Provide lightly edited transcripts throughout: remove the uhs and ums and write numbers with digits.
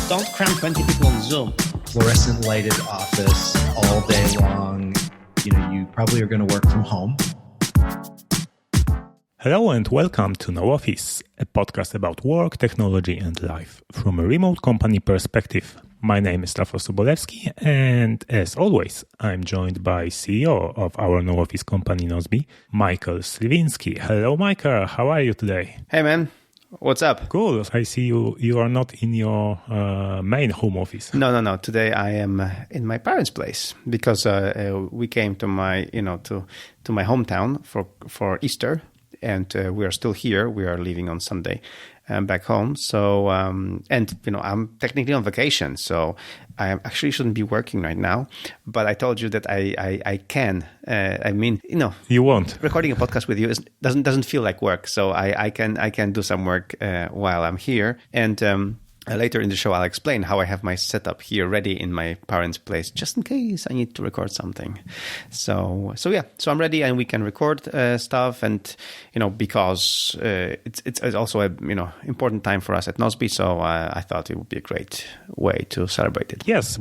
Don't cram 20 people on Zoom. Fluorescent lighted office all day long. You probably are going to work from home. Hello and welcome to No Office, a podcast about work, technology and life from a remote company perspective. My name is Rafał Sobolewski and as always, I'm joined by CEO of our No Office company Nozbe, Michael Sliwinski. Hello Michael, how are you today? Hey man, what's up? Cool, I see you are not in your main home office. No. Today I am in my parents' place because we came to my, to my hometown for Easter. And we are still here. We are leaving on Sunday back home. So, I'm technically on vacation. So I actually shouldn't be working right now. But I told you that I can. You won't. Recording a podcast with you doesn't feel like work. So I can do some work while I'm here. And later in the show, I'll explain how I have my setup here ready in my parents' place, just in case I need to record something. So I'm ready and we can record stuff. And, because it's also a, important time for us at Nozbe. So I thought it would be a great way to celebrate it. Yes,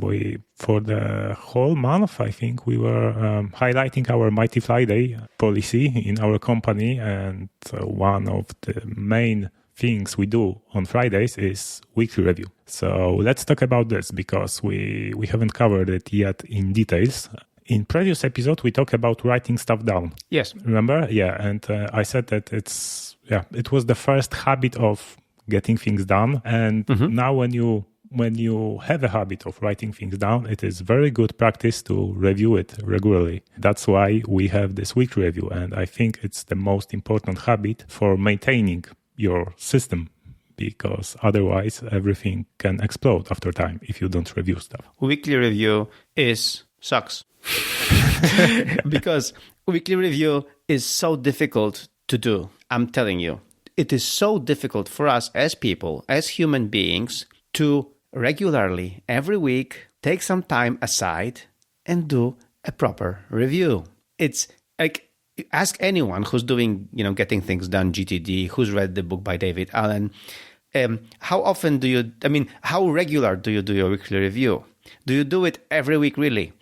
for the whole month, I think we were highlighting our Mighty Friday policy in our company. And one of the main things we do on Fridays is weekly review. So let's talk about this because we haven't covered it yet in details. In previous episode, we talked about writing stuff down. Yes. Remember? Yeah. And I said that it was the first habit of getting things done. And now when you have a habit of writing things down, it is very good practice to review it regularly. That's why we have this weekly review. And I think it's the most important habit for maintaining your system, because otherwise everything can explode after time if you don't review stuff. Weekly review sucks. Because weekly review is so difficult to do. I'm telling you, it is so difficult for us as people, as human beings, to regularly, every week, take some time aside and do a proper review. It's like, ask anyone who's doing, getting things done, GTD, who's read the book by David Allen. How regular do you do your weekly review? Do you do it every week, really?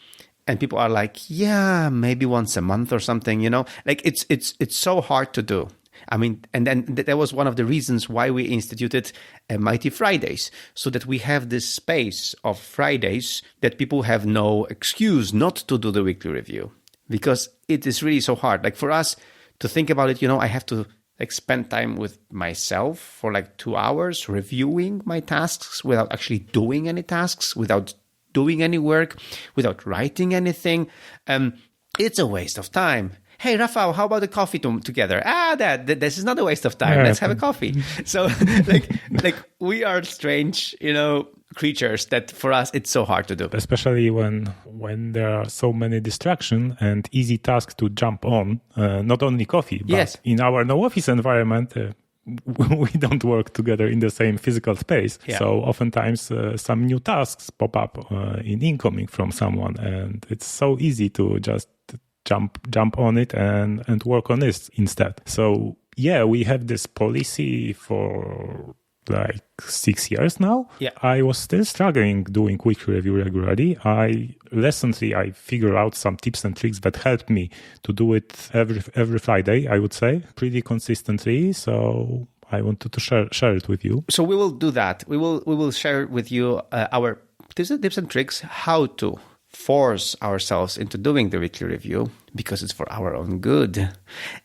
And people are like, yeah, maybe once a month or something, Like it's so hard to do. And then that was one of the reasons why we instituted Mighty Fridays, so that we have this space of Fridays that people have no excuse not to do the weekly review. Because it is really so hard. Like for us to think about it, I have to spend time with myself for 2 hours reviewing my tasks without actually doing any tasks, without doing any work, without writing anything. It's a waste of time. Hey, Rafał, how about a coffee together? This is not a waste of time. Let's have a coffee. So we are strange, creatures that for us it's so hard to do. Especially when there are so many distractions and easy tasks to jump on, not only coffee, but yes. In our no office environment, we don't work together in the same physical space. Yeah. So oftentimes some new tasks pop up in incoming from someone, and it's so easy to just jump on it and work on this instead. So yeah, we have this policy for 6 years now. Yeah. I was still struggling doing weekly review regularly. Recently I figured out some tips and tricks that helped me to do it every Friday, I would say, pretty consistently. So I wanted to share it with you. So we will do that. We will share with you our tips and tricks how to force ourselves into doing the weekly review because it's for our own good,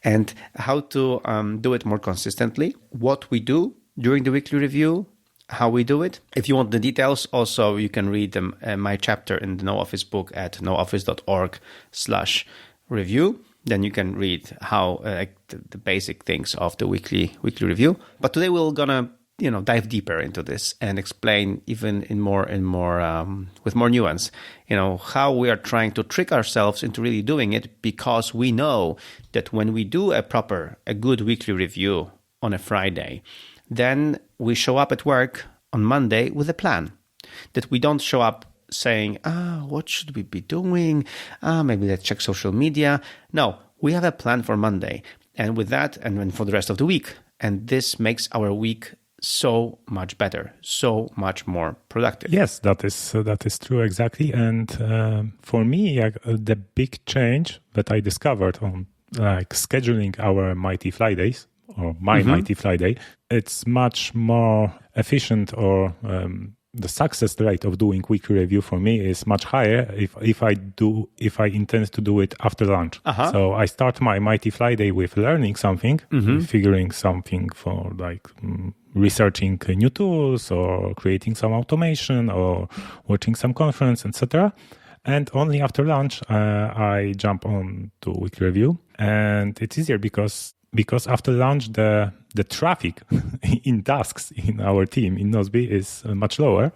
and how to do it more consistently, what we do during the weekly review, how we do it. If you want the details, also you can read my chapter in the No Office book at nooffice.org/review. Then you can read how the basic things of the weekly review. But today we're gonna dive deeper into this and explain even in more with more nuance, how we are trying to trick ourselves into really doing it, because we know that when we do a good weekly review on a Friday, then we show up at work on Monday with a plan. That we don't show up saying, what should we be doing? Maybe let's check social media. No, we have a plan for Monday. And with that, and then for the rest of the week. And this makes our week so much better, so much more productive. Yes, that is true, exactly. And for me, the big change that I discovered on scheduling our Mighty Fridays or my Mighty Friday, it's much more efficient, or the success rate of doing weekly review for me is much higher if I intend to do it after lunch. So I start my Mighty Friday with learning something, figuring something for researching new tools or creating some automation or watching some conference, etc. And only after lunch I jump on to weekly review, and it's easier because after lunch the traffic in tasks in our team in Nozbe is much lower.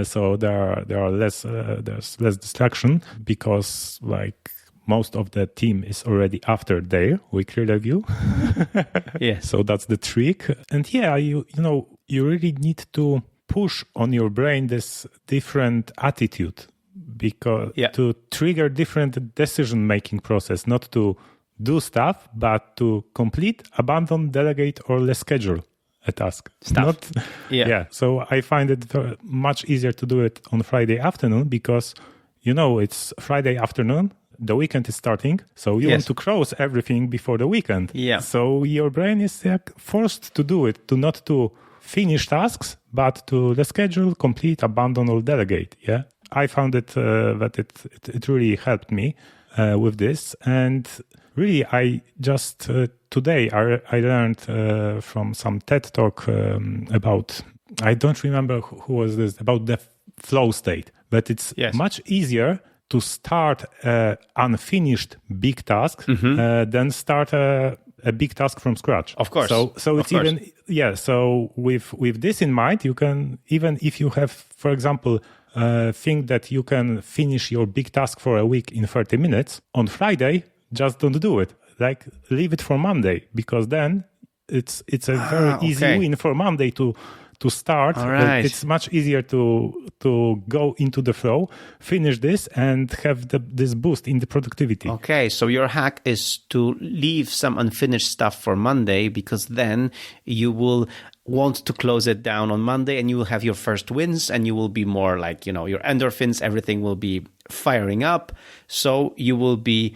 So there are there's less distraction, because most of the team is already after their weekly review. So that's the trick. And you really need to push on your brain this different attitude, because to trigger different decision making process, not to do stuff, but to complete, abandon, delegate, or reschedule a task. So I find it much easier to do it on Friday afternoon, because it's Friday afternoon, the weekend is starting, so you want to close everything before the weekend. So your brain is forced to do it, not to finish tasks, but to reschedule, complete, abandon, or delegate. I found it that it really helped me with this. And really, I just today I learned from some TED talk about, I don't remember who was this, about the flow state, but it's much easier to start unfinished big task than start a big task from scratch. Of course. So it's even So with this in mind, you can, even if you have, for example, think that you can finish your big task for a week in 30 minutes on Friday, just don't do it. Leave it for Monday, because then it's a very easy win for Monday to start. It's much easier to go into the flow, finish this, and have this boost in the productivity. Okay, so your hack is to leave some unfinished stuff for Monday, because then you will want to close it down on Monday, and you will have your first wins, and you will be more your endorphins, everything will be firing up. So you will be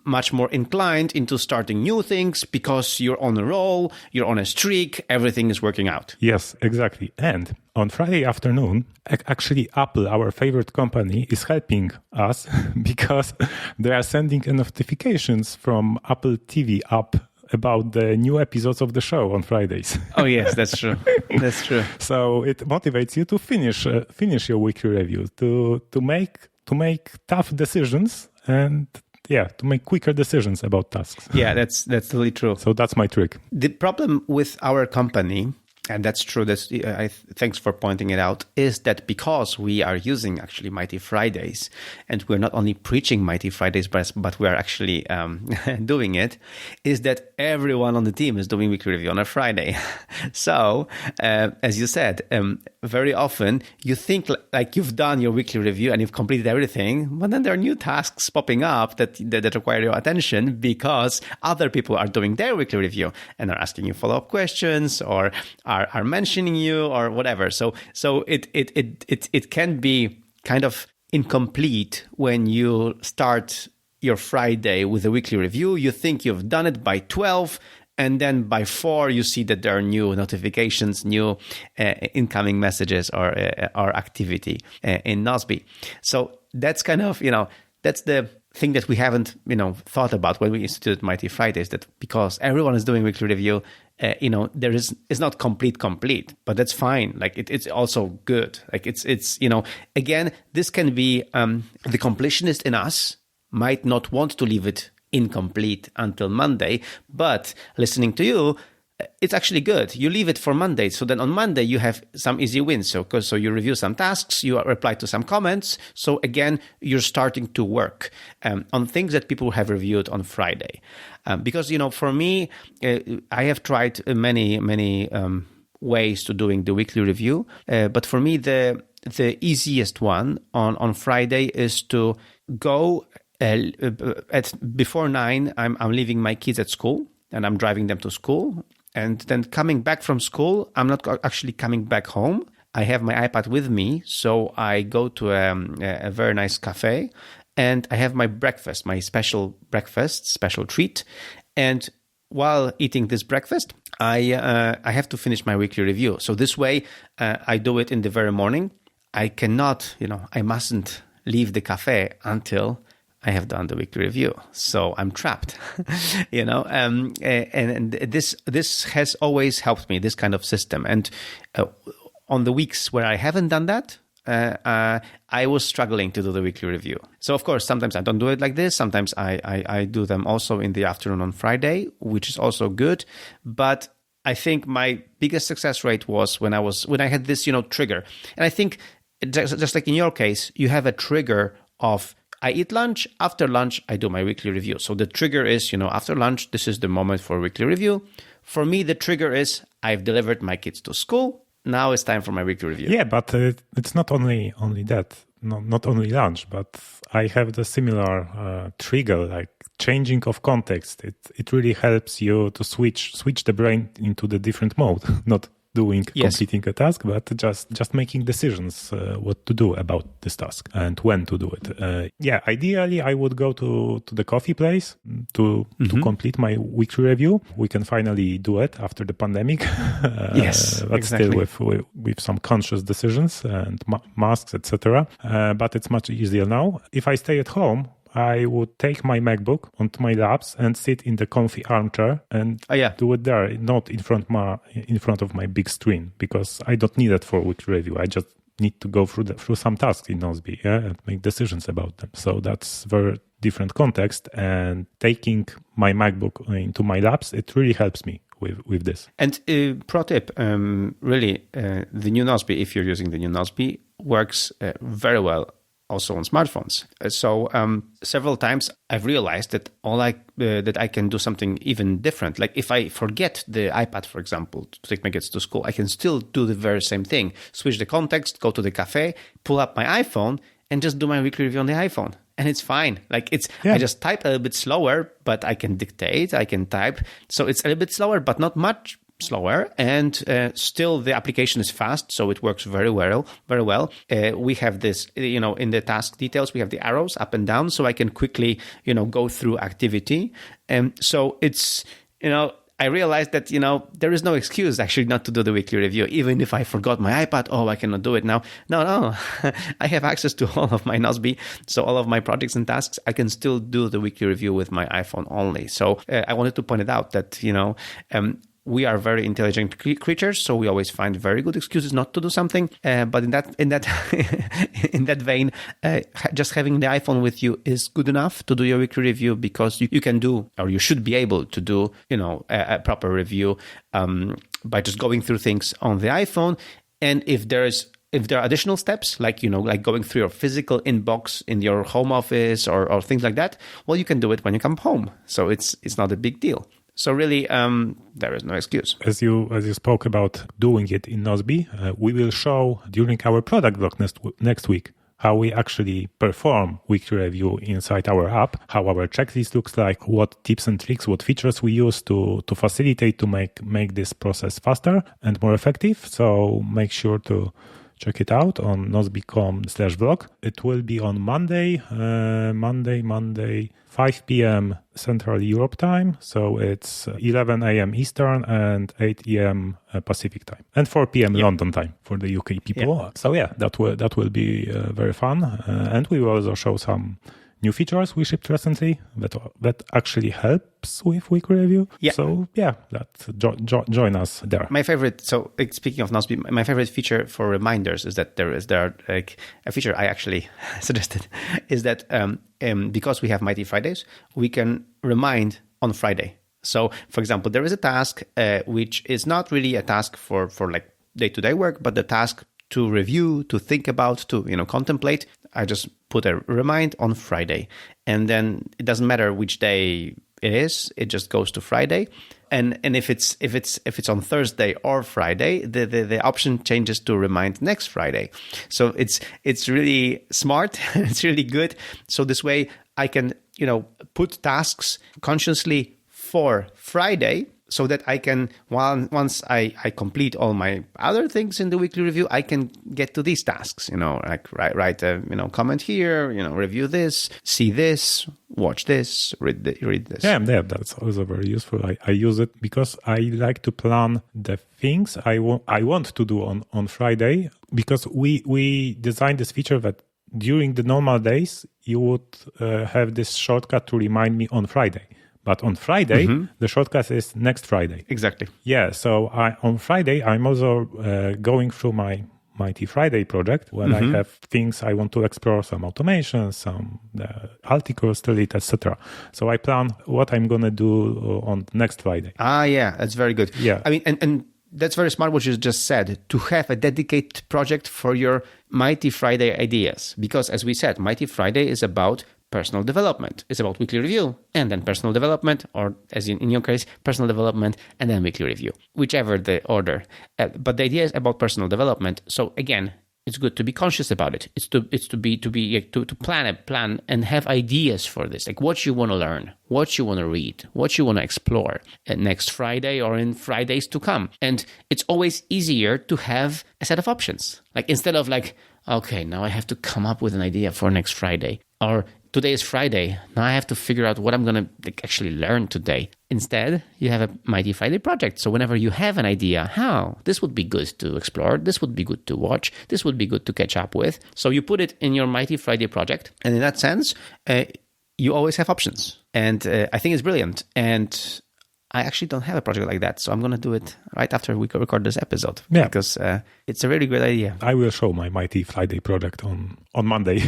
much more inclined into starting new things, because you're on a roll, you're on a streak, everything is working out. Yes, exactly. And on Friday afternoon, actually Apple, our favorite company, is helping us because they are sending notifications from Apple TV app about the new episodes of the show on Fridays. Oh yes, that's true. That's true. So it motivates you to finish your weekly review, to make tough decisions, and to make quicker decisions about tasks. Yeah, that's totally true. So that's my trick. The problem with our company, and that's true, thanks for pointing it out, is that because we are using actually Mighty Fridays, and we're not only preaching Mighty Fridays, but we're actually doing it, is that everyone on the team is doing weekly review on a Friday. So, as you said, very often you think like you've done your weekly review and you've completed everything, but then there are new tasks popping up that require your attention, because other people are doing their weekly review and are asking you follow-up questions, or are mentioning you, or whatever. So it can be kind of incomplete when you start your Friday with a weekly review. You think you've done it by 12, and then by 4 you see that there are new notifications, new incoming messages or activity in Nozbe. So that's kind of, that's the thing that we haven't, thought about when we instituted Mighty Fridays, that because everyone is doing weekly review, it's not complete, but that's fine. Like it's also good. Like it's again, this can be the completionist in us might not want to leave it incomplete until Monday, but listening to you, it's actually good. You leave it for Monday. So then on Monday, you have some easy wins. So you review some tasks, you reply to some comments. So again, you're starting to work on things that people have reviewed on Friday. Because, for me, I have tried many ways to doing the weekly review. But for me, the easiest one on Friday is to go before 9, I'm leaving my kids at school and I'm driving them to school. And then coming back from school, I'm not actually coming back home. I have my iPad with me, so I go to a very nice cafe, and I have my breakfast, my special breakfast, special treat. And while eating this breakfast, I have to finish my weekly review. So this way, I do it in the very morning. I cannot, I mustn't leave the cafe until I have done the weekly review. So I'm trapped, and this has always helped me, this kind of system. And on the weeks where I haven't done that, I was struggling to do the weekly review. So, of course, sometimes I don't do it like this. Sometimes I do them also in the afternoon on Friday, which is also good. But I think my biggest success rate was when I had this, trigger. And I think just like in your case, you have a trigger of I eat lunch. After lunch, I do my weekly review. So the trigger is, after lunch, this is the moment for weekly review. For me, the trigger is I've delivered my kids to school. Now it's time for my weekly review. Yeah, but it's not only that, not only lunch, but I have the similar trigger, like changing of context. It really helps you to switch the brain into the different mode, not completing a task, but just making decisions what to do about this task and when to do it. Ideally, I would go to the coffee place to complete my weekly review. We can finally do it after the pandemic. Yes, but exactly. Still with some conscious decisions and masks, etc. But it's much easier now. If I stay at home, I would take my MacBook onto my laps and sit in the comfy armchair and do it there, not in front of my big screen, because I don't need it for weekly review. I just need to go through some tasks in Nozbe and make decisions about them. So that's very different context. And taking my MacBook into my laps, it really helps me with this. And pro tip, really, the new Nozbe, if you're using the new Nozbe, works very well also on smartphones. So several times I've realized that that I can do something even different. Like if I forget the iPad, for example, to take my kids to school, I can still do the very same thing. Switch the context, go to the cafe, pull up my iPhone, and just do my weekly review on the iPhone. And it's fine. I just type a little bit slower, but I can dictate, I can type. So it's a little bit slower, but not much slower, and still the application is fast, so it works very well. We have this, in the task details, we have the arrows up and down, so I can quickly, go through activity. And so it's, I realized that, there is no excuse actually not to do the weekly review. Even if I forgot my iPad, I cannot do it now. No, I have access to all of my Nozbe. So all of my projects and tasks, I can still do the weekly review with my iPhone only. So I wanted to point it out that, we are very intelligent creatures, so we always find very good excuses not to do something. But in that in that vein, just having the iPhone with you is good enough to do your weekly review, because you can do, or you should be able to do, a proper review by just going through things on the iPhone. And if there are additional steps, like going through your physical inbox in your home office or things like that, well, you can do it when you come home. So it's not a big deal. So really, there is no excuse. As you spoke about doing it in Nozbe, we will show during our product blog next week how we actually perform weekly review inside our app, how our checklist looks like, what tips and tricks, what features we use to facilitate to make this process faster and more effective. So make sure to check it out on nozbe.com/blog. It will be on Monday, 5 p.m. Central Europe time. So it's 11 a.m. Eastern and 8 a.m. Pacific time, and 4 p.m. London time for the UK people. Yeah. So that will be very fun. And we will also show some new features we shipped recently that actually helps with weekly review. Yeah. So join us there. My favorite. So speaking of Nozbe, my favorite feature for reminders is that there are like a feature I actually suggested is that because we have Mighty Fridays, we can remind on Friday. So, for example, there is a task which is not really a task for like day-to-day work, but the task to review, to think about, to contemplate. I just put a remind on Friday, and then it doesn't matter which day it is. It just goes to Friday, and if it's on Thursday or Friday, the option changes to remind next Friday. So it's really smart. It's really good. So this way I can put tasks consciously for Friday, so that I can, once I complete all my other things in the weekly review, I can get to these tasks, like write a, comment here, review this, see this, watch this, read this. Yeah, that's also very useful. I use it because I like to plan the things I want to do on Friday, because we designed this feature that during the normal days, you would have this shortcut to remind me on Friday. But on Friday, the shortcut is next Friday. Exactly. Yeah, so on Friday, I'm also going through my Mighty Friday project, when I have things I want to explore, some automation, some articles to read, etc. So I plan what I'm going to do on next Friday. Yeah, that's very good. Yeah. I mean, and that's very smart what you just said, to have a dedicated project for your Mighty Friday ideas. Because as we said, Mighty Friday is about personal development. It's about weekly review and then personal development, or as in your case, personal development and then weekly review, whichever the order. But the idea is about personal development. So again, it's good to be conscious about it. It's to plan and have ideas for this, like what you want to learn, what you want to read, what you want to explore next Friday or in Fridays to come. And it's always easier to have a set of options. Like instead of okay, now I have to come up with an idea for next Friday, or today is Friday, now I have to figure out what I'm going to actually learn today. Instead, you have a Mighty Friday project. So whenever you have an idea, this would be good to explore, this would be good to watch, this would be good to catch up with. So you put it in your Mighty Friday project. And in that sense, you always have options. And I think it's brilliant. And I actually don't have a project like that, so I'm going to do it right after we record this episode. Yeah. Because it's a really good idea. I will show my Mighty Friday project on Monday,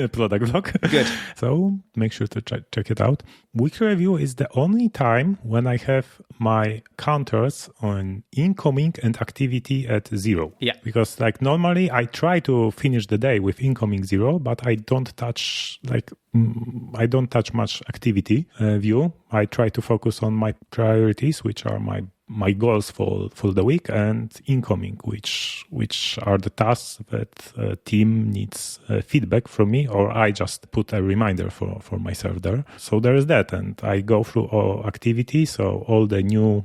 product vlog. Good. So make sure to check it out. Weekly review is the only time when I have my counters on incoming and activity at 0. Yeah. Because normally I try to finish the day with incoming 0, but I don't touch much activity view. I try to focus on my priorities, which are my goals for the week, and incoming, which are the tasks that team needs feedback from me, or I just put a reminder for myself there. So there is that, and I go through all activities, so all the new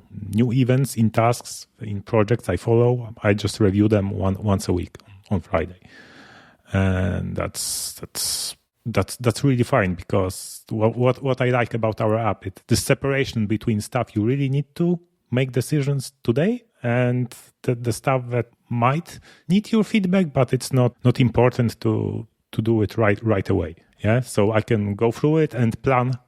events in tasks, in projects I follow, I just review them once a week on Friday. And that's really fine, because what I like about our app, it's the separation between stuff you really need to make decisions today and the stuff that might need your feedback, but it's not important to do it right away. Yeah, so I can go through it and plan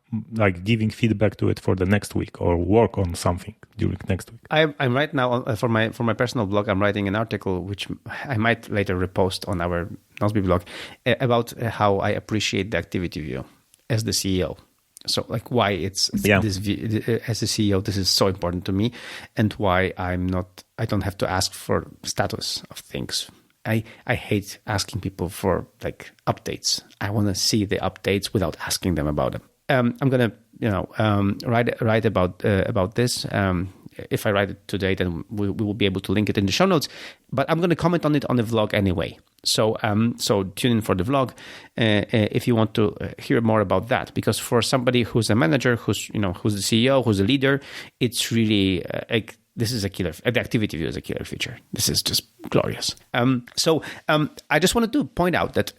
giving feedback to it for the next week, or work on something during next week. I'm right now for my personal blog. I'm writing an article which I might later repost on our Nozbe blog about how I appreciate the activity view as the CEO. So why it's this as a CEO, this is so important to me, and why I don't have to ask for status of things. I hate asking people for updates. I want to see the updates without asking them about them. I'm gonna write about this. If I write it today, then we will be able to link it in the show notes. But I'm going to comment on it on the vlog anyway. So tune in for the vlog if you want to hear more about that. Because for somebody who's a manager, who's the CEO, who's a leader, it's really this is a killer. The activity view is a killer feature. This is just glorious. I just wanted to point out that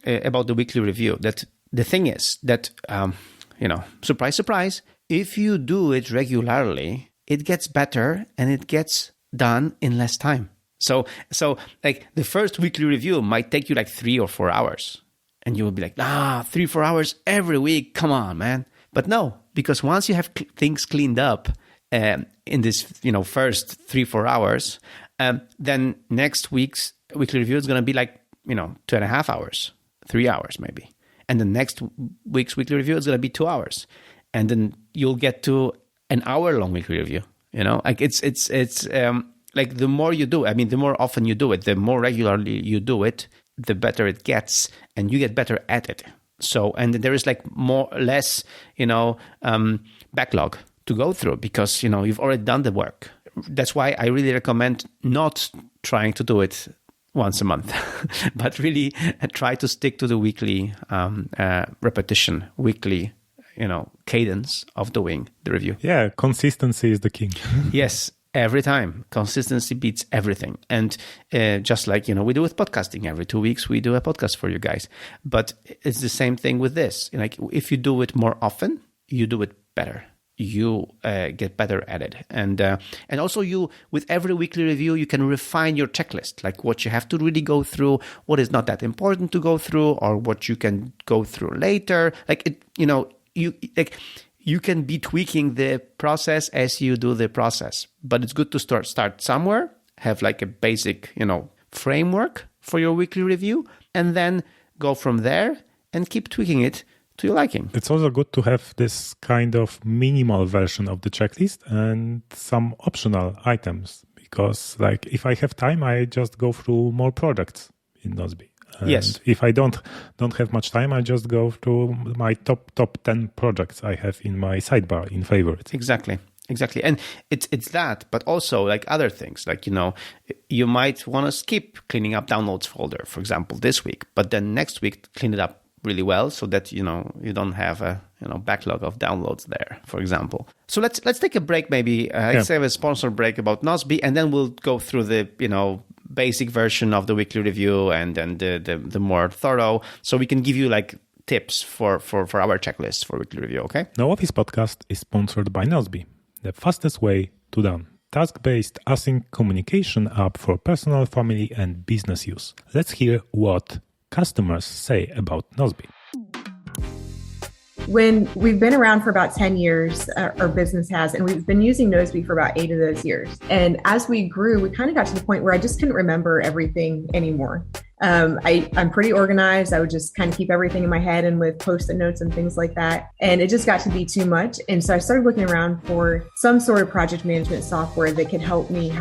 about the weekly review, that the thing is that surprise, surprise, if you do it regularly, it gets better and it gets done in less time. So the first weekly review might take you 3 or 4 hours, and you will be 3-4 hours every week. Come on, man. But no, because once you have things cleaned up in this first 3-4 hours, then next week's weekly review is going to be 2.5 hours, 3 hours maybe. And the next week's weekly review is going to be 2 hours. And then you'll get to an hour-long weekly review. It's the more you do, the more often you do it, the more regularly you do it, the better it gets, and you get better at it. So, and there is less backlog to go through, because you've already done the work. That's why I really recommend not trying to do it once a month, but really try to stick to the weekly repetition, weekly cadence of doing the review. Yeah, consistency is the king. Yes, every time. Consistency beats everything. And just like, we do with podcasting, every 2 weeks we do a podcast for you guys. But it's the same thing with this. Like, if you do it more often, you do it better. You get better at it. And also with every weekly review, you can refine your checklist, like what you have to really go through, what is not that important to go through, or what you can go through later. You can be tweaking the process as you do the process, but it's good to start somewhere, have like a basic, framework for your weekly review, and then go from there and keep tweaking it to your liking. It's also good to have this kind of minimal version of the checklist and some optional items, because like if I have time, I just go through more projects in Nozbe. And yes. If I don't have much time, I just go through my top 10 projects I have in my sidebar in favorites. Exactly. And it's that, but also like other things, like, you might want to skip cleaning up downloads folder, for example, this week, but then next week clean it up really well so that, you don't have a, backlog of downloads there, for example. So let's take a break, maybe. Let's have a sponsor break about Nozbe, and then we'll go through the, basic version of the weekly review and then the more thorough, so we can give you like tips for our checklist for weekly review, okay? No Office podcast is sponsored by Nozbe, the fastest way to done. Task-based async communication app for personal, family, and business use. Let's hear what customers say about Nozbe. When we've been around for about 10 years, our business has, and we've been using Nozbe for about 8 of those years. And as we grew, we kind of got to the point where I just couldn't remember everything anymore. I'm pretty organized. I would just kind of keep everything in my head and with Post-it notes and things like that. And it just got to be too much. And so I started looking around for some sort of project management software that could help me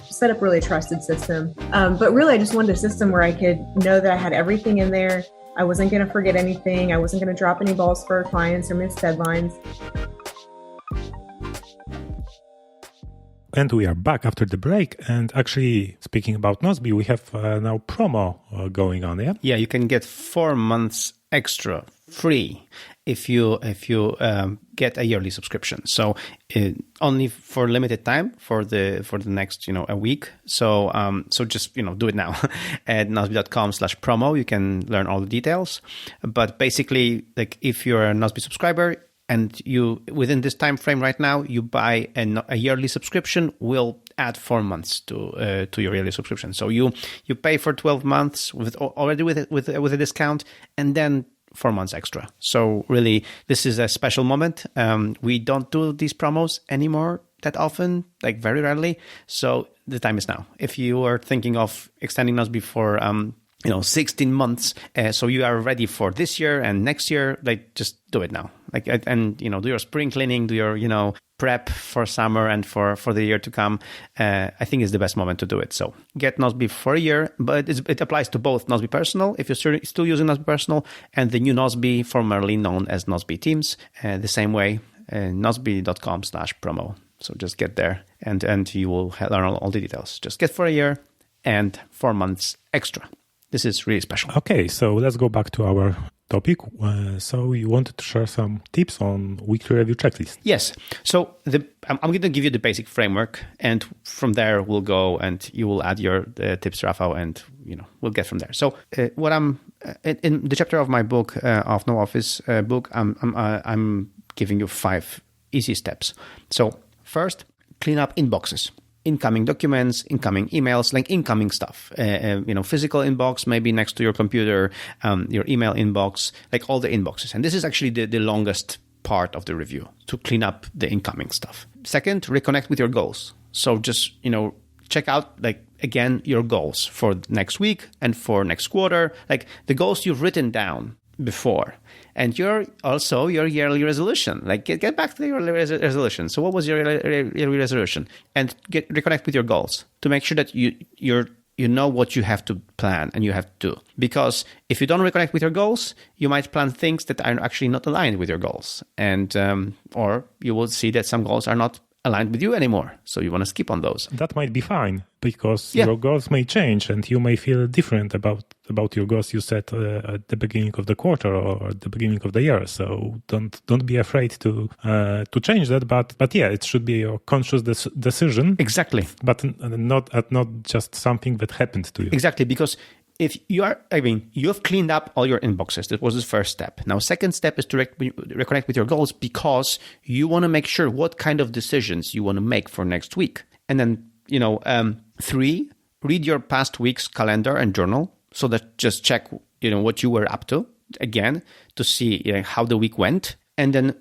set up really a trusted system. But really, I just wanted a system where I could know that I had everything in there. I wasn't going to forget anything. I wasn't going to drop any balls for our clients or miss deadlines. And we are back after the break. And actually, speaking about Nozbe, we have now promo going on, yeah? Yeah, you can get 4 months extra free if you get a yearly subscription. So only for limited time for the next a week. So just do it now at nozbe.com/promo. You can learn all the details. But basically, like if you're a Nozbe subscriber and you within this time frame right now you buy a yearly subscription, we'll add 4 months to your yearly subscription. So you pay for 12 months with a discount, and then 4 months extra. So really, this is a special moment. We don't do these promos anymore that often, like very rarely. So the time is now. If you are thinking of extending Nozbe for 16 months, so you are ready for this year and next year, like just do it now. Like and do your spring cleaning, do your prep for summer and for the year to come. I think is the best moment to do it. So get Nozbe for a year, but it applies to both Nozbe Personal, if you're still using Nozbe Personal, and the new Nozbe, formerly known as Nozbe Teams, the same way, nozbe.com/promo. So just get there and you will learn all the details. Just get for a year and 4 months extra. This is really special. Okay, so let's go back to our topic. So you wanted to share some tips on weekly review checklist. Yes. So I'm going to give you the basic framework, and from there we'll go and you will add your tips, Rafał, and we'll get from there. So what I'm in the chapter of my book of No Office book, I'm giving you 5 easy steps. So first, clean up inboxes. Incoming documents, incoming emails, like incoming stuff, physical inbox, maybe next to your computer, your email inbox, like all the inboxes. And this is actually the longest part of the review, to clean up the incoming stuff. Second, reconnect with your goals. So just, check out, like, again, your goals for next week and for next quarter, like the goals you've written down before. And your yearly resolution, like get back to your resolution. So what was your yearly resolution? And reconnect with your goals to make sure that you know what you have to plan and you have to do. Because if you don't reconnect with your goals, you might plan things that are actually not aligned with your goals. And or you will see that some goals are not aligned with you anymore. So you want to skip on those. That might be fine because your goals may change and you may feel different about your goals you set at the beginning of the quarter or at the beginning of the year. So don't be afraid to change that. But yeah, it should be a conscious decision. Exactly. But not just something that happened to you. Exactly, because if you have cleaned up all your inboxes. That was the first step. Now, second step is to reconnect with your goals because you want to make sure what kind of decisions you want to make for next week. And then, 3, read your past week's calendar and journal so that just check, what you were up to again to see how the week went. And then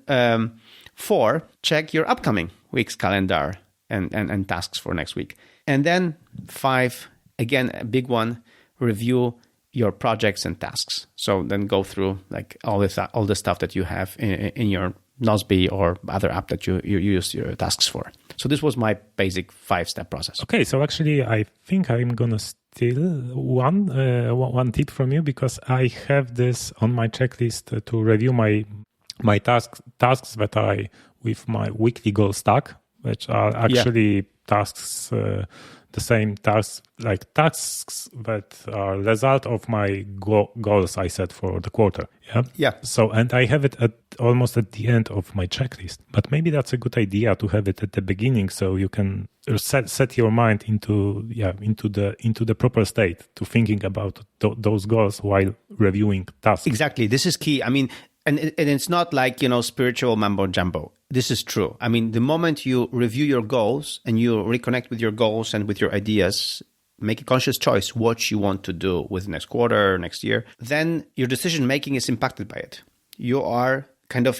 4, check your upcoming week's calendar and tasks for next week. And then 5, again, a big one, review your projects and tasks. So then go through like all the stuff that you have in your Nozbe or other app that you use your tasks for. So this was my basic 5-step process. Okay, so actually I think I'm gonna steal one tip from you because I have this on my checklist to review my tasks that I with my weekly goal stack, which are actually tasks. The same tasks, like tasks that are result of my goals I set for the quarter. Yeah. So, and I have it almost at the end of my checklist. But maybe that's a good idea to have it at the beginning, so you can set your mind into the proper state to thinking about those goals while reviewing tasks. Exactly. This is key. I mean, and it's not like spiritual mumbo jumbo. This is true. I mean, the moment you review your goals and you reconnect with your goals and with your ideas, make a conscious choice what you want to do with next quarter, next year, then your decision making is impacted by it. You are kind of,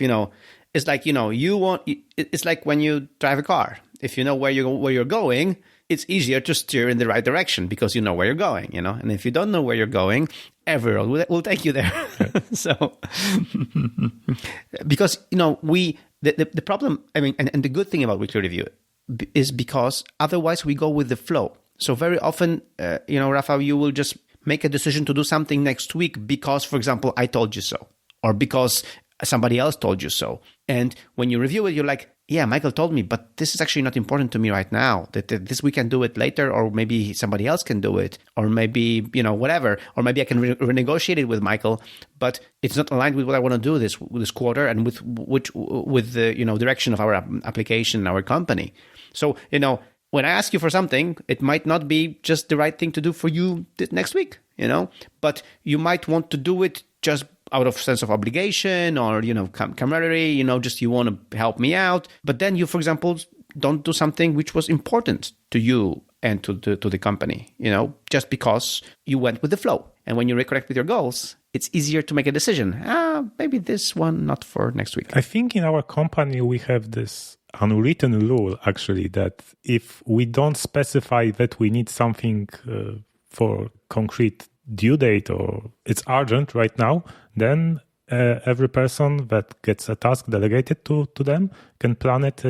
it's like, it's like when you drive a car. If you know where you're going, it's easier to steer in the right direction because you know where you're going, And if you don't know where you're going, every road will take you there. So, because, the problem, and the good thing about weekly review is because otherwise we go with the flow. So very often, Rafael, you will just make a decision to do something next week because, for example, I told you so, or because somebody else told you so. And when you review it, you're like, yeah, Michael told me, but this is actually not important to me right now. That this we can do it later, or maybe somebody else can do it, or maybe, whatever, or maybe I can renegotiate it with Michael, but it's not aligned with what I want to do this quarter and with the, direction of our application, our company. So, when I ask you for something, it might not be just the right thing to do for you next week, but you might want to do it just out of sense of obligation or, camaraderie, just you want to help me out. But then you, for example, don't do something which was important to you and to the company, just because you went with the flow. And when you reconnect with your goals, it's easier to make a decision. Maybe this one, not for next week. I think in our company, we have this unwritten rule, actually, that if we don't specify that we need something for concrete due date or it's urgent right now, then every person that gets a task delegated to them can plan it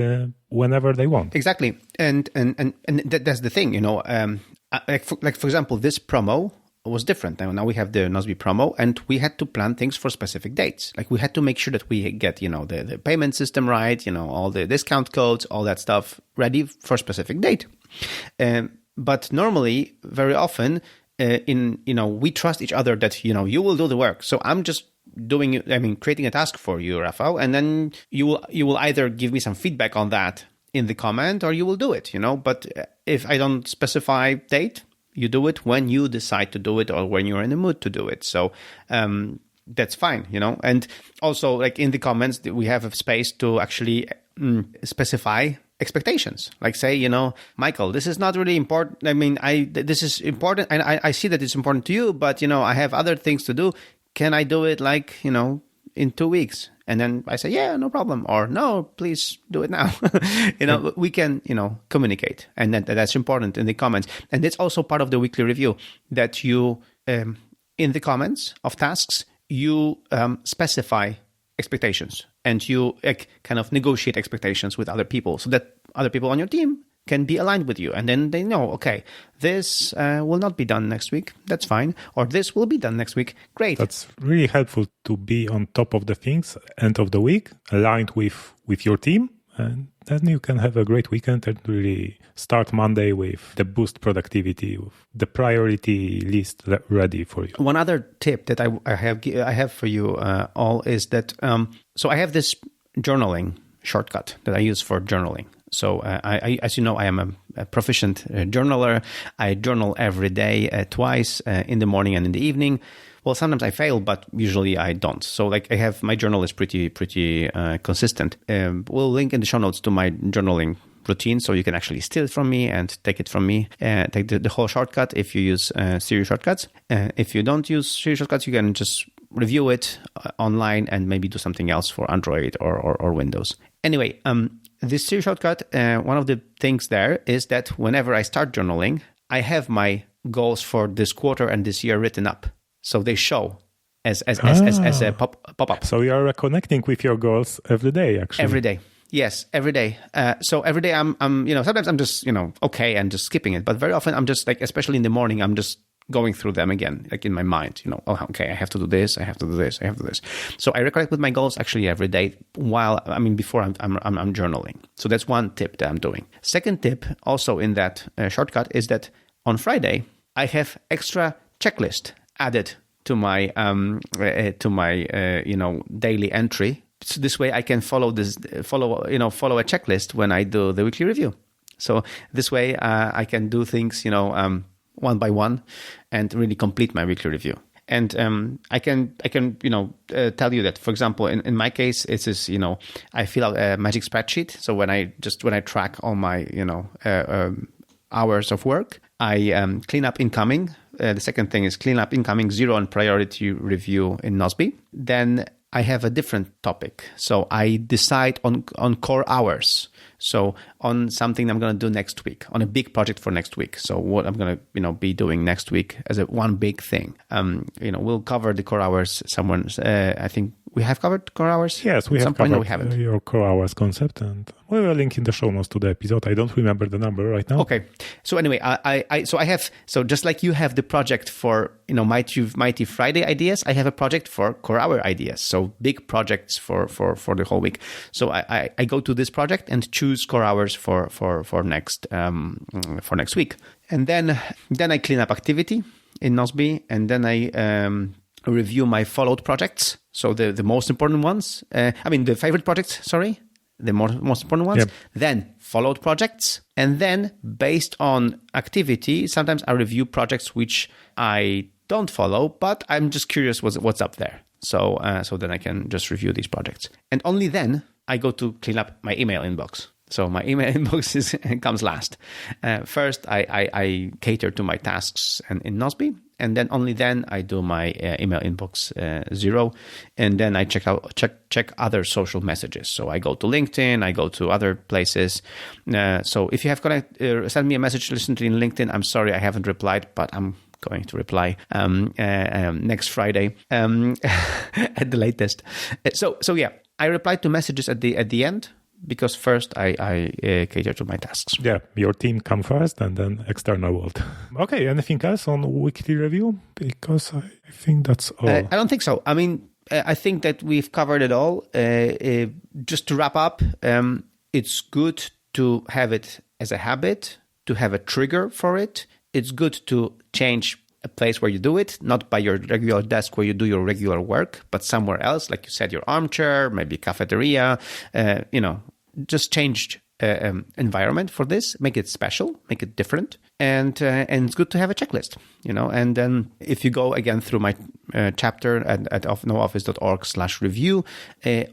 whenever they want. Exactly. And that's the thing, like for example, this promo was different. Now we have the Nozbe promo and we had to plan things for specific dates. Like we had to make sure that we get, the payment system right, all the discount codes, all that stuff ready for a specific date. But normally, very often, we trust each other that, you will do the work. So I'm just creating a task for you, Rafael, and then you will either give me some feedback on that in the comment or you will do it, But if I don't specify date, you do it when you decide to do it or when you're in the mood to do it. So that's fine, And also, like in the comments, we have a space to actually specify expectations. Like say, Michael, this is not really important. This is important and I see that it's important to you, but, I have other things to do. Can I do it in 2 weeks? And then I say, yeah, no problem. Or no, please do it now. We can, communicate. And that's important in the comments. And it's also part of the weekly review that you, in the comments of tasks, you specify expectations and you kind of negotiate expectations with other people so that other people on your team can be aligned with you. And then they know, okay, this will not be done next week. That's fine. Or this will be done next week. Great. That's really helpful to be on top of the things end of the week, aligned with your team And then you can have a great weekend and really start Monday with the boost productivity, with the priority list ready for you. One other tip that I have for you all is that so I have this journaling shortcut that I use for journaling. So I as you know, I am a proficient journaler. I journal every day, twice in the morning and in the evening. Well, sometimes I fail, but usually I don't. So like I have, my journal is pretty consistent. We'll link in the show notes to my journaling routine, so you can actually steal it from me and take it from me. Take the whole shortcut if you use Siri shortcuts. If you don't use Siri shortcuts, you can just review it online and maybe do something else for Android or Windows. Anyway, this Siri shortcut, one of the things there is that whenever I start journaling, I have my goals for this quarter and this year written up. So they show as a pop-up. So you are connecting with your goals every day, actually. Every day. Yes, every day. So every day I'm sometimes I'm just, okay and just skipping it. But very often I'm just like, especially in the morning, I'm just going through them again, like in my mind, okay, I have to do this, I have to do this, I have to do this. So I recollect with my goals actually every day before I'm journaling. So that's one tip that I'm doing. Second tip also in that shortcut is that on Friday, I have extra checklist added to my daily entry. So this way I can follow a checklist when I do the weekly review. So this way I can do things one by one and really complete my weekly review. And I can tell you that, for example, in my case, it is I fill out a magic spreadsheet. So when I track all my hours of work, I clean up incoming. The second thing is clean up incoming, 0 and priority review in Nozbe. Then I have a different topic. So I decide on core hours. So on something I'm going to do next week, on a big project for next week. So what I'm going to be doing next week as one big thing. We'll cover the core hours. I think we have covered core hours. Yes, we have covered no, we haven't. Your core hours concept, and we will link in the show notes to the episode. I don't remember the number right now. Okay. So anyway, so just like you have the project for Mighty Friday ideas, I have a project for core hour ideas. So big projects for the whole week. So I go to this project and choose core hours for next week, and then I clean up activity in Nozbe, and then I review my followed projects. So the most important ones, the favorite projects, sorry, the most important ones, yep. Then followed projects. And then based on activity, sometimes I review projects which I don't follow, but I'm just curious what's up there. So then I can just review these projects. And only then I go to clean up my email inbox. So my email inbox comes last. First, I cater to my tasks in Nozbe, and then only then I do my email inbox 0, and then I check other social messages. So I go to LinkedIn, I go to other places. So if you have send me a message recently in LinkedIn, I'm sorry I haven't replied, but I'm going to reply next Friday at the latest. So yeah, I reply to messages at the end, because first I cater to my tasks. Yeah, your team come first and then external world. Okay, anything else on weekly review? Because I think that's all. I don't think so. I think that we've covered it all. Just to wrap up, it's good to have it as a habit, to have a trigger for it. It's good to change a place where you do it, not by your regular desk where you do your regular work, but somewhere else, like you said, your armchair, maybe cafeteria, just change environment for this, make it special, make it different. And it's good to have a checklist, and then if you go again through my chapter at nooffice.org/review,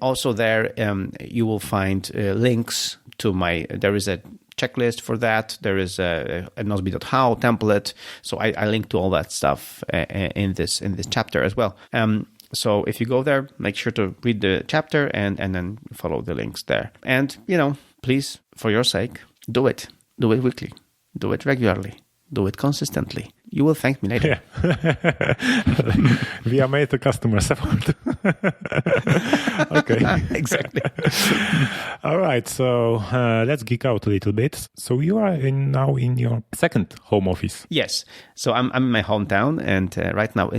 also there you will find links to there is a checklist for that. There is a Nozbe.how template. So I link to all that stuff in this chapter as well. So if you go there, make sure to read the chapter and then follow the links there. And, please, for your sake, do it. Do it weekly. Do it regularly. Do it consistently. You will thank me later. Yeah. We are made to customer support. Okay. Exactly. All right. So let's geek out a little bit. So you are now in your second home office. Yes. So I'm in my hometown, and right now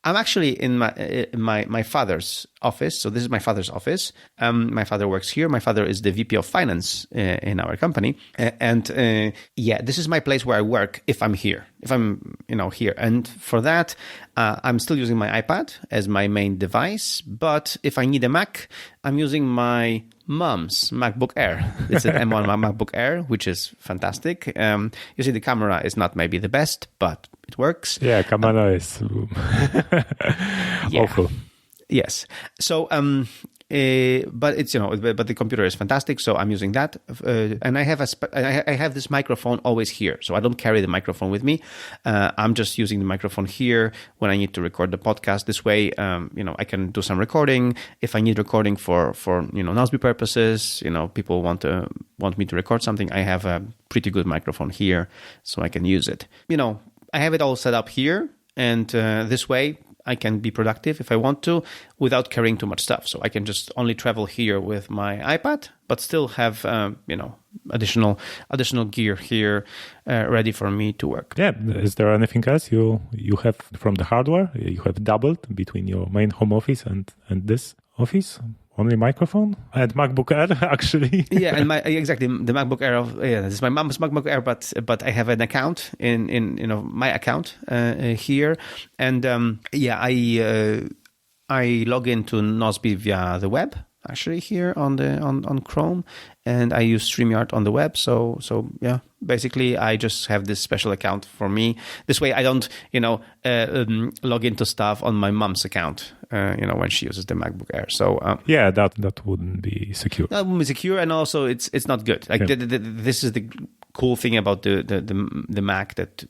I'm actually in my father's office. So this is my father's office. My father works here. My father is the VP of Finance in our company, and this is my place where I work if I'm here. If I'm here, and for that, I'm still using my iPad as my main device. But if I need a Mac, I'm using my mom's MacBook Air. It's an M1 MacBook Air, which is fantastic. You see, the camera is not maybe the best, but it works. Yeah, camera is awful. Yes. So, but it's but the computer is fantastic. So I'm using that, and I have this microphone always here. So I don't carry the microphone with me. I'm just using the microphone here when I need to record the podcast. This way, I can do some recording if I need recording for Nozbe purposes. People want me to record something. I have a pretty good microphone here, so I can use it. I have it all set up here, and this way I can be productive if I want to without carrying too much stuff. So I can just only travel here with my iPad, but still have additional gear here ready for me to work. Yeah. Is there anything else you have from the hardware? You have doubled between your main home office and this office? Only microphone and MacBook Air, actually. Yeah, and the MacBook Air. This is my mom's MacBook Air, but I have an account in my account here, and I log into Nozbe via the web. Actually, here on Chrome, and I use StreamYard on the web. So yeah, basically, I just have this special account for me. This way, I don't log into stuff on my mom's account. When she uses the MacBook Air. So that wouldn't be secure. That wouldn't be secure, and also it's not good. Like this is the cool thing about the Mac, that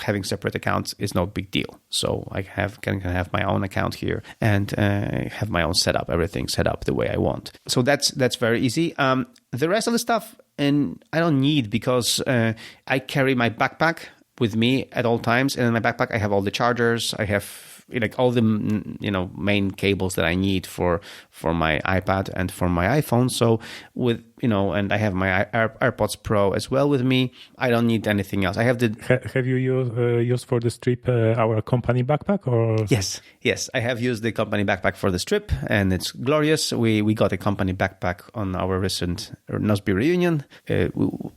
having separate accounts is no big deal. So I can have my own account here and have my own setup, everything set up the way I want. So that's very easy. The rest of the stuff, and I don't need, because I carry my backpack with me at all times, and in my backpack I have all the chargers. I have all the main cables that I need for my iPad and for my iPhone. So with and I have my AirPods Pro as well with me. I don't need anything else. I have Have you used for this trip our company backpack or? Yes, I have used the company backpack for this trip, and it's glorious. We got a company backpack on our recent Nozbe reunion.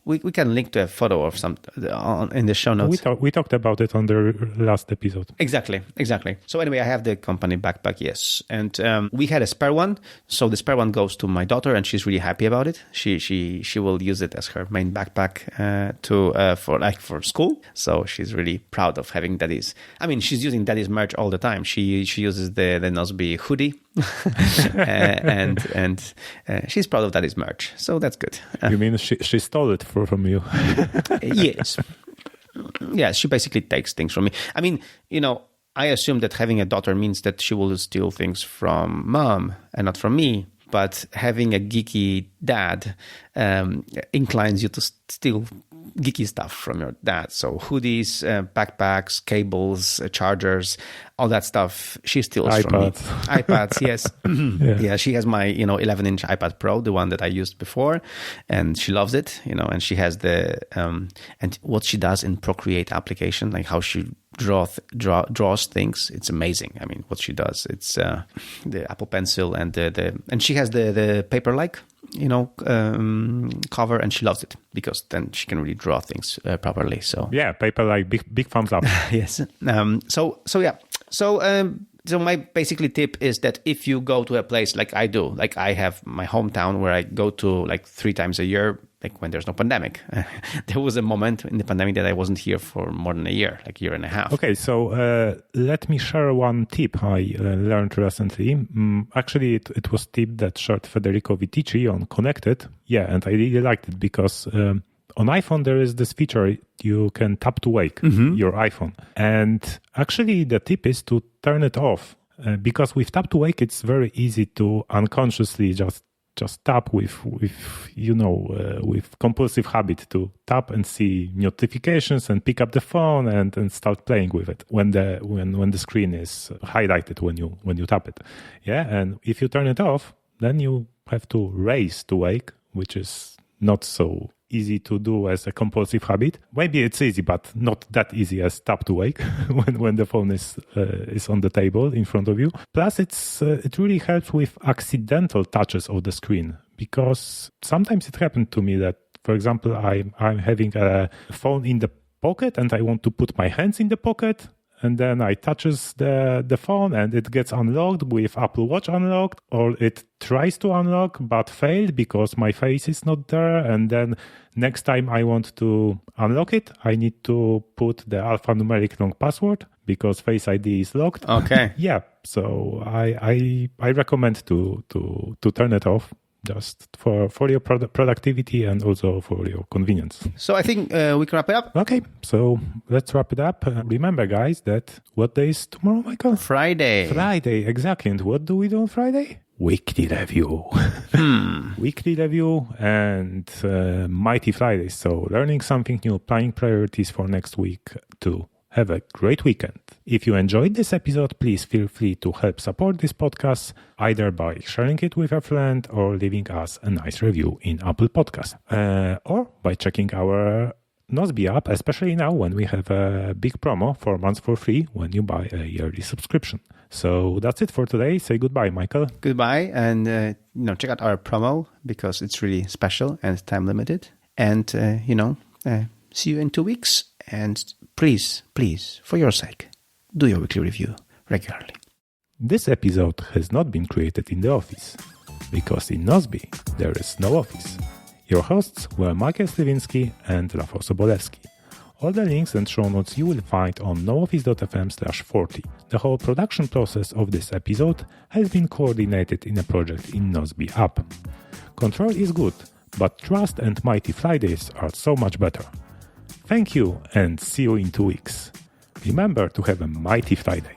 We can link to a photo of some in the show notes. We talked about it on the last episode. Exactly. So anyway, I have the company backpack, yes, and we had a spare one. So the spare one goes to my daughter, and she's really happy about it. She will use it as her main backpack for school. So she's really proud of having Daddy's. I mean, she's using Daddy's merch all the time. She uses the Nozbe hoodie, and she's proud of Daddy's merch. So that's good. You mean she stole it from you? Yes. Yeah, she basically takes things from me. I mean, I assume that having a daughter means that she will steal things from mom and not from me. But having a geeky dad inclines you to steal geeky stuff from your dad. So hoodies, backpacks, cables, chargers, all that stuff she steals from me. iPads, yes. Yeah, she has my 11-inch iPad Pro, the one that I used before, and she loves it. And she has the and what she does in Procreate application, like how she draws things. It's amazing. I mean, what she does. It's the Apple Pencil and and she has the paper-like cover, and she loves it because then she can really draw things properly. So yeah, paper-like, big thumbs up. Yes. So my basically tip is that if you go to a place like I do, like I have my hometown where I go to like 3 times a year, like when there's no pandemic. There was a moment in the pandemic that I wasn't here for more than a year, like a year and a half. Okay, so let me share one tip I learned recently. Actually, it was a tip that shared Federico Vitici on Connected. Yeah, and I really liked it because on iPhone, there is this feature you can tap to wake your iPhone. And actually, the tip is to turn it off because with tap to wake, it's very easy to unconsciously just just tap with compulsive habit to tap and see notifications and pick up the phone and start playing with it when the screen is highlighted when you tap it. Yeah, and if you turn it off, then you have to race to wake, which is not so easy to do as a compulsive habit. Maybe it's easy, but not that easy as tap to wake when the phone is on the table in front of you. Plus, it really helps with accidental touches of the screen, because sometimes it happened to me that, for example, I'm having a phone in the pocket and I want to put my hands in the pocket, and then I touches the phone and it gets unlocked with Apple Watch unlocked, or it tries to unlock but failed because my face is not there. And then next time I want to unlock it, I need to put the alphanumeric long password because Face ID is locked. Okay. Yeah. So I recommend to turn it off, just for your productivity and also for your convenience. So I think we can wrap it up. Okay, so let's wrap it up. Remember, guys, that what day is tomorrow, Michael? Friday, exactly. And what do we do on Friday? Weekly review. Weekly review and Mighty Fridays. So learning something new, planning priorities for next week too. Have a great weekend. If you enjoyed this episode, please feel free to help support this podcast either by sharing it with a friend or leaving us a nice review in Apple Podcasts, or by checking our Nozbe app, especially now when we have a big promo 4 months for free when you buy a yearly subscription. So that's it for today. Say goodbye, Michael. Goodbye, and check out our promo because it's really special and time limited. And see you in 2 weeks. And please, for your sake, do your weekly review regularly. This episode has not been created in the office, because in Nozbe there is no office. Your hosts were Michael Sliwinski and Rafał Sobolewski. All the links and show notes you will find on nooffice.fm/40. The whole production process of this episode has been coordinated in a project in Nozbe app. Control is good, but Trust and Mighty Fridays are so much better. Thank you and see you in 2 weeks. Remember to have a mighty Friday.